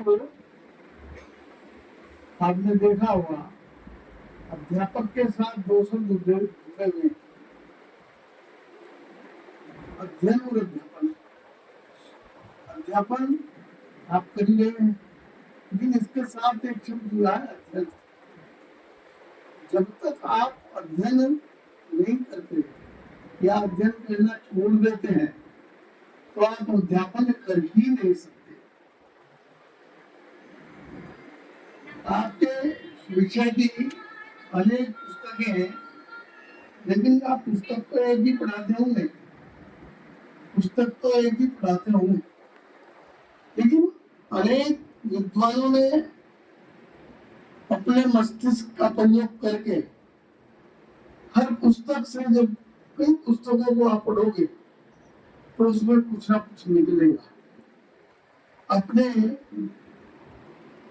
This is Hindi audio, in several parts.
तो आपने देखा होगा अध्यापक के साथ 200 जुड़े हुए अध्ययन और अध्यापन। अध्यापन आप करिए, लेकिन इसके साथ एक शब्द जुड़ा है अध्ययन। जब तक आप अध्ययन नहीं करते या अध्ययन करना छोड़ देते हैं तो आप अध्यापन कर ही नहीं सकते। आपके विषय की अनेक पुस्तकें हैं, लेकिन आप पुस्तक तो एक ही पढ़ाते होंगे, पुस्तक तो एक ही पढ़ाते होंगे, लेकिन अनेक विद्वानों ने अपने मस्तिष्क का प्रयोग करके हर पुस्तक से जब कई पुस्तकों को आप पढ़ोगे तो उसमें कुछ ना कुछ निकलेगा। अपने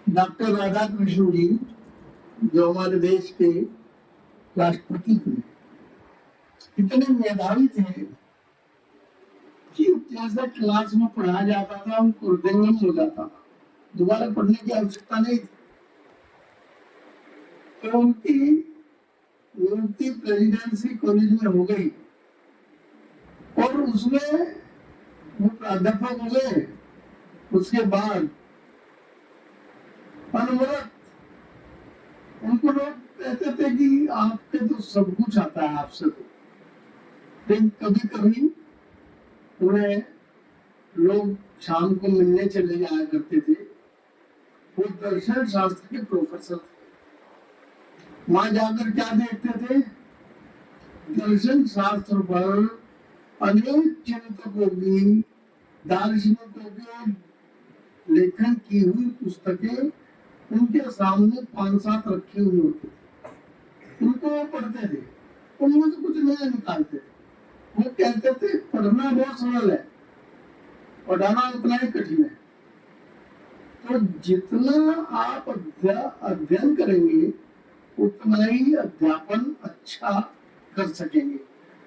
डॉक्टर राधाकृष्ण जी जो हमारे देश के राष्ट्रपति थे, इतने मेधावी थे कि जैसे क्लास में पढ़ाया जाता था उनको हृदयंगम हो जाता था, दोबारा पढ़ने की आवश्यकता नहीं थी। तो उनकी नियुक्ति प्रेसिडेंसी कॉलेज में हो गई और उसमें वो प्राध्यापक हो गए। उसके बाद अनवरत उनको लोग कहते थे कि आपके तो सब कुछ आता है आपसे, तो लेकिन कभी कभी उन्हें लोग शाम को मिलने चले जाया करते थे। वो दर्शन शास्त्र के प्रोफेसर थे। वहां जाकर क्या देखते थे, दर्शन शास्त्र पर अनेक चिंतकों की, दार्शनिकों के लेखन की हुई पुस्तकें उनके सामने 5-7 रखी हुई होती थी। उनको वो पढ़ते थे, उनमें से कुछ नया निकालते थे। वो कहते थे पढ़ना बहुत सरल है, पढ़ाना उतना ही कठिन है। तो जितना आप अध्ययन करेंगे उतना ही अध्यापन अच्छा कर सकेंगे,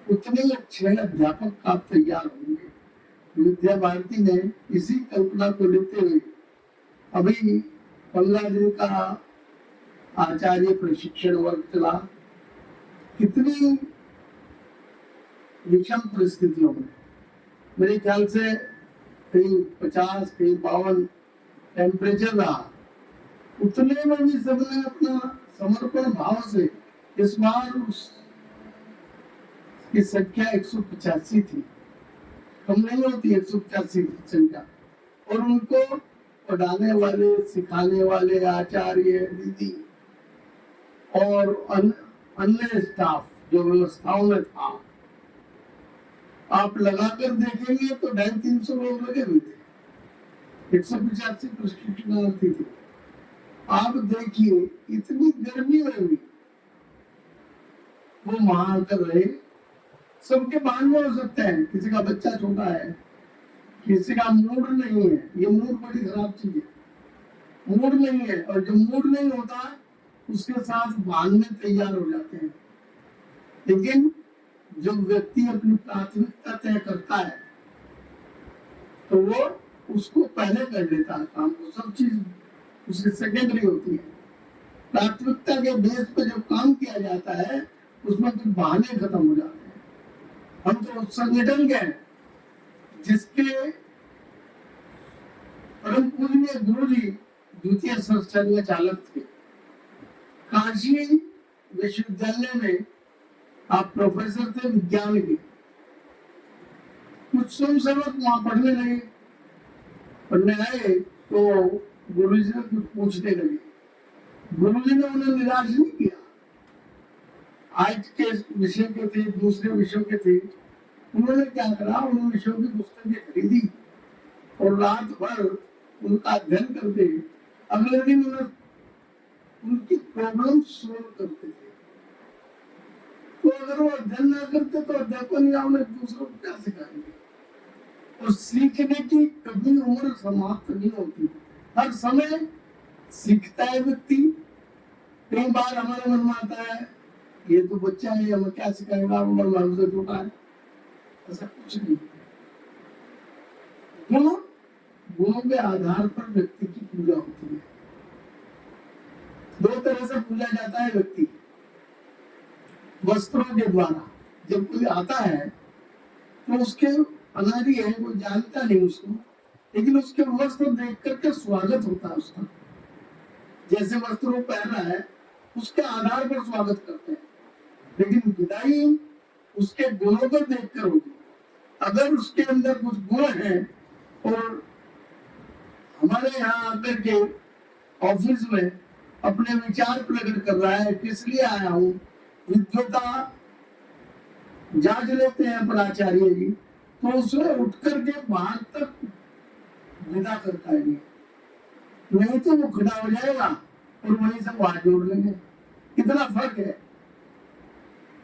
उतने ही अच्छे अध्यापक आप तैयार होंगे। विद्या भारती ने इसी कल्पना को लेते हुए अभी 15 दिन का आचार्य प्रशिक्षण वर्ग चला। कितनी विषम परिस्थितियों में, मेरे ख्याल से कहीं 50 कहीं 52 टेम्परेचर रहा, उतने में भी सबने अपना समर्पण भाव से, इस बार उसकी संख्या 185 थी, कम नहीं होती 185 संख्या। और उनको पढ़ाने वाले, सिखाने वाले आचार्य, दीदी और अन्य स्टाफ जो व्यवस्थाओं में था, आप लगाकर देखेंगे तो 250-300 लोग लगे हुए थे। 185 प्रशिक्षणार्थी थे। आप देखिए इतनी गर्मी में भी वो वहां कर रहे। सबके बहाने हो सकते हैं, किसी का बच्चा छोटा है, किसी का मूड नहीं है। ये मूड बड़ी खराब चीज है, मूड नहीं है, और जो मूड नहीं होता उसके साथ बहाने तैयार हो जाते हैं। लेकिन जो व्यक्ति अपनी प्राथमिकता तय करता है तो वो उसको पहले कर लेता है काम को, सब चीज उसकी सेकेंडरी होती है। प्राथमिकता के बेस पे जब काम किया जाता है उसमें कुछ बहाने खत्म हो जाते हैं। हम तो उस संगठन के हैं जिसके परम पूजनीय गुरु जी द्वितीय संस्थान चालक थे। काशी विश्वविद्यालय में आप प्रोफेसर थे विज्ञान के। कुछ स्वयंसेवक वहां पढ़ने लगे, पढ़ने आए तो गुरु जी से कुछ पूछने लगे। गुरु जी ने उन्हें निराश नहीं किया। आज के विषय के थे, दूसरे विषयों के थे। उन्होंने क्या करा, उन विषयों की पुस्तकें खरीदी और रात भर उनका अध्ययन करते। अगले दिन उन्हें उनकी प्रॉब्लम सोल्व करते थे। तो अगर वो अध्ययन ना करते तो अध्यापन या उन्हें दूसरों को क्या सिखाएंगे। और सीखने की कभी उम्र समाप्त नहीं होती, हर समय सीखता है व्यक्ति। कई बार हमारे मन में आता है ये तो बच्चा है, हमें क्या सिखाएगा, उम्र मालूम से छोटा है। ऐसा कुछ नहीं। गुणों के आधार पर व्यक्ति की पूजा तरह से पूजा जाता है व्यक्ति, वस्त्रों के द्वारा। जब कोई आता है तो उसके अनादि है, वो जानता नहीं उसको, लेकिन उसके वस्त्र देख करके स्वागत होता है उसका। जैसे वस्त्र वो पहन रहा है उसके आधार पर स्वागत करते हैं, लेकिन विदाई उसके गुणों को देखकर होगी। अगर उसके अंदर कुछ गुण है और हमारे यहाँ आकर के ऑफिस में अपने विचार प्रकट कर रहा है, किस लिए आया हूँ, विद्वता जांच लेते हैं प्राचार्य जी, तो उसे उठ करके बाहर तक विदा करता है नहीं तो वो खड़ा हो जाएगा और वहीं से हाथ जोड़ लेंगे। कितना फर्क है।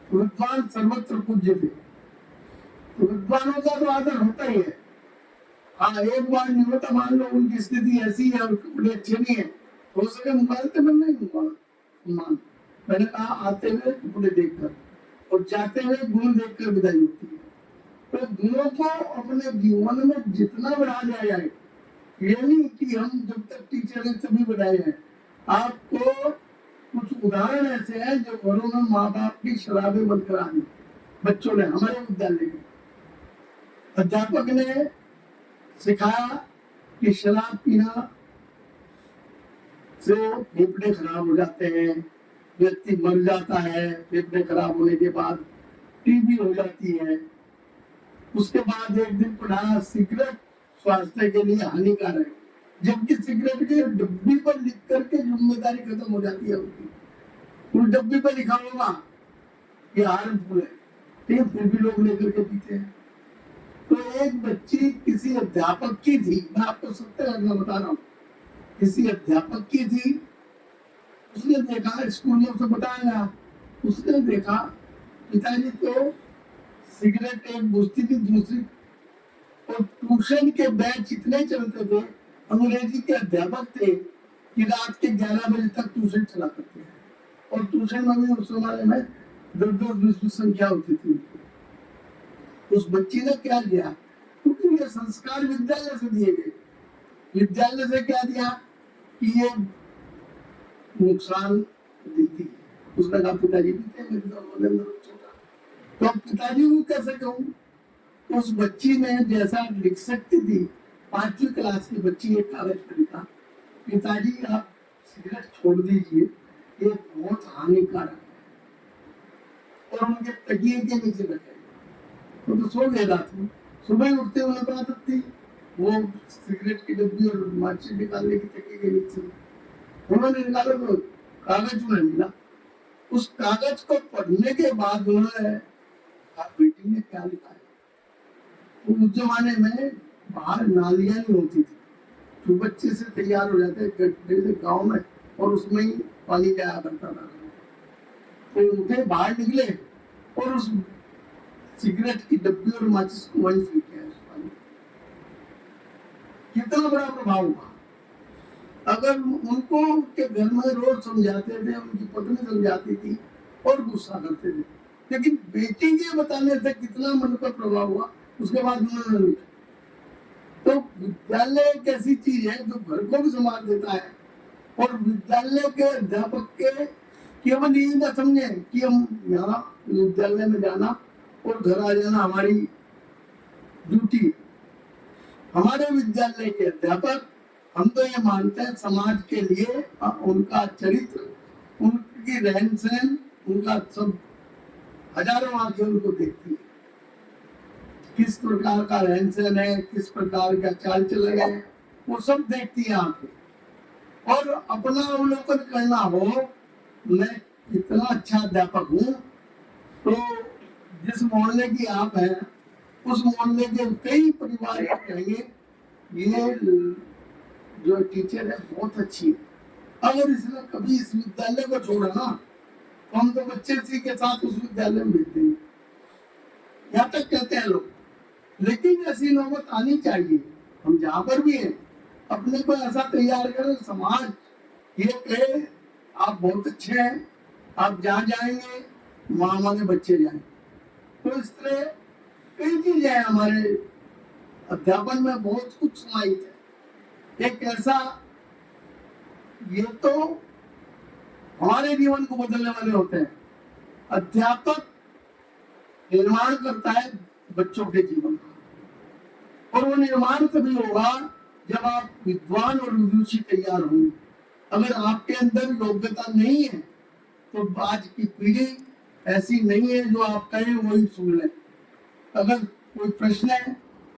विद्वान सर्वत्र पूज्य थे, तो विद्वानों का तो आदर होता ही है। हाँ, एक बार नहीं होता, मान लो उनकी स्थिति ऐसी है और कपड़े अच्छे नहीं है, हो सके मोबाइल तो मैं नहीं मान, मैंने कहा आते हुए कपड़े देखकर और जाते हुए गुण देखकर विदाई होती है। तो गुणों को अपने जीवन में जितना बढ़ा दिया जाए, ये नहीं कि हम जब तक टीचर हैं तभी बढ़ाए हैं। आपको कुछ उदाहरण ऐसे हैं जो घरों में माँ बाप की शराबें बंद करा दी बच्चों ने। हमारे विद्यालय में अध्यापक ने सिखाया कि शराब पीना से फेफड़े खराब हो जाते हैं, व्यक्ति मर जाता है, फेफड़े खराब होने के बाद टीबी हो जाती है। उसके बाद एक दिन पढ़ा सिगरेट स्वास्थ्य के लिए हानिकारक है, जबकि सिगरेट के डब्बी पर लिख करके जिम्मेदारी खत्म हो जाती है उनकी। उस डब्बी पर लिखा होगा ये हार्मफुल है, लेकिन फिर भी लोग लेकर के पीते हैं। तो एक बच्ची किसी अध्यापक की थी, मैं आपको सत्य घटना बता रहा हूँ, किसी अध्यापक की थी। उसने देखा, स्कूल में उसे बताया, उसने देखा पिताजी तो सिगरेट एक बुझती थी, दूसरी, और ट्यूशन के बैच इतने चलते थे, अंग्रेजी के अध्यापक थे कि रात के 11 बजे तक ट्यूशन चला करते थे। और ट्यूशन में भी उस जमाने में 10-20 संख्या होती थी। उस बच्ची ने क्या किया, क्योंकि ये संस्कार विद्यालय से दिए गए, विद्यालय से क्या दिया कि ये नुकसान देती है। उसने कहा पिताजी पीते हैं, तो अब पिताजी को कैसे कहूँ। तो उस बच्ची ने जैसा लिख सकती थी, 5वीं क्लास की बच्ची, एक कागज पर लिखा, पिताजी आप सिगरेट छोड़ दीजिए, ये बहुत हानिकारक है, और उनके तकिए के नीचे रखे। तो सो गए रात में, सुबह उठते उन्हें तो आदत थी वो सिगरेट की डब्बी और माचिस निकालने की तकिए के नीचे। उन्होंने निकाला तो कागज उन्हें मिला। उस कागज को पढ़ने के बाद उन्होंने बेटी ने क्या लिखा है। तो उस जमाने में बाहर नालियां नहीं होती थी, तो बच्चे से तैयार हो जाते गांव में, और उसमें ही पानी जाया करता था। तो उठे, बाहर निकले और उस सिगरेट की डब्बी और माचिस को वहीं फेंके। कितना बड़ा प्रभाव हुआ। अगर उनको के घर में रोज समझाते थे, उनकी पत्नी समझाती थी और गुस्सा करते थे, लेकिन बेटी के बताने से कितना मन पर प्रभाव हुआ, उसके बाद उन्होंने लिखा। तो विद्यालय एक ऐसी चीज है जो घर को भी संभाल देता है, और विद्यालय के अध्यापक के केवल ये ना समझे कि हम यहाँ विद्यालय में जाना और घर आ जाना हमारी ड्यूटी। हमारे विद्यालय के अध्यापक, हम तो ये मानते हैं समाज के लिए उनका चरित्र, उनकी रहन सहन, उनका सब हजारों आंखें उनको देखती है, किस प्रकार का रहन सहन है, किस प्रकार का चाल चलन है, वो सब देखती है आंखें। और अपना अवलोकन करना हो, मैं इतना अच्छा अध्यापक हूँ, तो जिस मोहल्ले की आप हैं उस मोहल्ले के कई परिवार कहेंगे ये जो टीचर है बहुत अच्छी है। अगर इसने कभी इस विद्यालय को छोड़ा ना, तो हम तो बच्चे सी के साथ उस विद्यालय में भेज देंगे, यहाँ तक कहते हैं लोग। लेकिन ऐसी नौबत आनी चाहिए, हम जहाँ पर भी हैं अपने को ऐसा तैयार करें, समाज ये कहे आप बहुत अच्छे हैं, आप जहाँ जाएंगे वहाँ हमारे बच्चे जाएंगे। तो इस तरह कई चीजें हैं हमारे अध्यापन में, बहुत कुछ समाहित है। एक ऐसा, ये तो हमारे जीवन को बदलने वाले होते हैं। अध्यापक निर्माण करता है बच्चों के जीवन का, और वो निर्माण तभी होगा जब आप विद्वान और विदुषी तैयार होंगे। अगर आपके अंदर योग्यता नहीं है तो आज की पीढ़ी ऐसी नहीं है जो आप कहें वही सुन ले। अगर कोई प्रश्न है